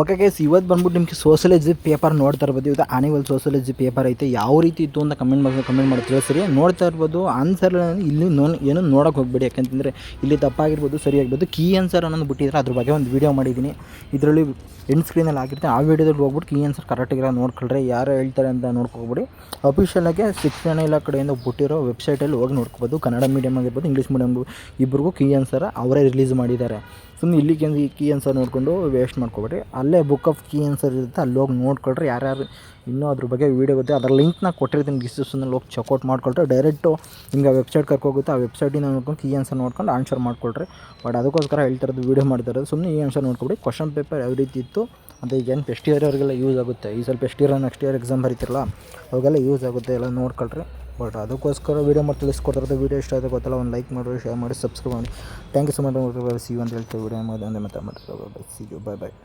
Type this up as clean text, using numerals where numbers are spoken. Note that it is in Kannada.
ಓಕೆ ಗೈಸ್, ಇವತ್ತು ಬಂದ್ಬಿಟ್ಟು ನಿಮಗೆ ಸೋಷಿಯಾಲಜಿ ಪೇಪರ್ ನೋಡ್ತಾ ಇರ್ಬೋದು. ಇವತ್ತು ಆ್ಯನಿವಲ್ ಸೋಷಿಯಾಲಜಿ ಪೇಪರ್ ಐತೆ. ಯಾವ ರೀತಿ ಇತ್ತು ಅಂತ ಕಮೆಂಟ್ ಮಾಡಿ ತಿಳಿಸ್ರಿ. ನೋಡ್ತಾ ಇರ್ಬೋದು ಆನ್ಸರ್ ಇಲ್ಲಿ ಏನು ನೋಡೋಕೆ ಹೋಗ್ಬೇಡಿ, ಯಾಕೆಂತಂದರೆ ಇಲ್ಲಿ ತಪ್ಪಾಗಿರ್ಬೋದು ಸರಿ ಆಗಿರ್ಬೋದು. ಕೀ ಆನ್ಸರ್ ಅನ್ನೋದು ಬಿಟ್ಟಿದ್ರೆ ಅದ್ರ ಬಗ್ಗೆ ಒಂದು ವೀಡಿಯೋ ಮಾಡಿದ್ದೀನಿ. ಇದರಲ್ಲಿ ಎಂಡ್ ಸ್ಕ್ರೀನಲ್ಲಿ ಆಗಿರುತ್ತೆ. ಆ ವೀಡಿಯೋದಲ್ಲಿ ಹೋಗ್ಬಿಟ್ಟು ಕೀ ಆನ್ಸರ್ ಕರೆಕ್ಟಾಗಿರೋ ನೋಡ್ಕೊಳ್ರಿ. ಯಾರು ಹೇಳ್ತಾರೆ ಅಂತ ನೋಡ್ಕೊಬಿಡಿ. ಅಫಿಷಿಯಲಾಗಿ 6 ಕಡೆಯಿಂದ ಬಿಟ್ಟಿರೋ ವೆಬ್ಸೈಟಲ್ಲಿ ಹೋಗಿ ನೋಡ್ಕೋಬೋದು. ಕನ್ನಡ ಮೀಡಿಯಮ್ ಆಗಿರ್ಬೋದು, ಇಂಗ್ಲೀಷ್ ಮೀಡಿಯಮ್ ಇಬ್ಬರಿಗೂ ಕೀ ಆನ್ಸರ್ ಅವರೇ ರಿಲೀಸ್ ಮಾಡಿದ್ದಾರೆ. ಸುಮ್ಮನೆ ಇಲ್ಲಿಗೆ ಈ ಕೀ ಆನ್ಸರ್ ನೋಡಿಕೊಂಡು ವೇಸ್ಟ್ ಮಾಡ್ಕೊಬೇಡಿ. ಅಲ್ಲೇ ಬುಕ್ ಆಫ್ ಕೀ ಆನ್ಸರ್ ಇರುತ್ತೆ, ಅಲ್ಲಿ ಹೋಗಿ ನೋಡ್ಕೊಳ್ರಿ. ಯಾರ್ಯಾರು ಇನ್ನೂ ಅದ್ರ ಬಗ್ಗೆ ವೀಡಿಯೋ ಗೊತ್ತೆ ಅದರ ಲಿಂಕ್ನ ಕೊಟ್ಟಿರ್ತೀನಿ ಡಿಸ್ಕ್ರಿಪ್ಷನಲ್ಲಿ, ಹೋಗಿ ಚೆಕ್ಔಟ್ ಮಾಡ್ಕೊಳ್ರಿ. ಡೈರೆಕ್ಟು ನಿಮ್ಗೆ ಆ ವೆಬ್ಸೈಟ್ ಕರ್ಕೋಗುತ್ತೆ. ಆ ವೆಬ್ಸೈಟಿಂದ ನೋಡ್ಕೊಂಡು ಕೀ ಆನ್ಸರ್ ನೋಡ್ಕೊಂಡು ಆನ್ಸರ್ ಮಾಡ್ಕೊಳ್ರಿ. ಬಟ್ ಅದಕ್ಕೋಸ್ಕರ ಹೇಳ್ತಿರೋದು ವೀಡಿಯೋ ಮಾಡ್ತಿರೋದು. ಸುಮ್ಮನೆ ಈ ಆನ್ಸರ್ ನೋಡ್ಕೊಬಿಡಿ. ಕ್ವಶನ್ ಪೇಪರ್ ಯಾವ ರೀತಿ ಇತ್ತು ಅಂತ ಈಗೇನು ಫಸ್ಟ್ ಇಯರ್ ಅವ್ರಿಗೆಲ್ಲ ಯೂಸ್ ಆಗುತ್ತೆ. ಈ ಸ್ವಲ್ಪ first year next year exam ಬರೀತಿರಲ್ಲ, ಅವಾಗೆಲ್ಲ ಯೂಸ್ ಆಗುತ್ತೆ. ಎಲ್ಲ ನೋಡ್ಕೊಳ್ರಿ. ಬಟ್ ಅದಕ್ಕೋಸ್ಕರ ವೀಡಿಯೋ ಮಾಡಿ ತಿಳಿಸ್ಕೊಡ್ತಾರೆ. ವೀಡಿಯೋ ಇಷ್ಟ ಆಯಿತು ಗೊತ್ತಲ್ಲ, ಒಂದು ಲೈಕ್ ಮಾಡಿರಿ, ಶೇರ್ ಮಾಡಿ, ಸಬ್ಸ್ಕ್ರೈಬ್ ಮಾಡಿ. Thank you so much. See you ಅಂತ ಹೇಳ್ತೀವಿ. ವೀಡಿಯೋ ಮಾಡಿ ಮತ್ತೆ ಸಿ ಯು. ಬಾಯ್.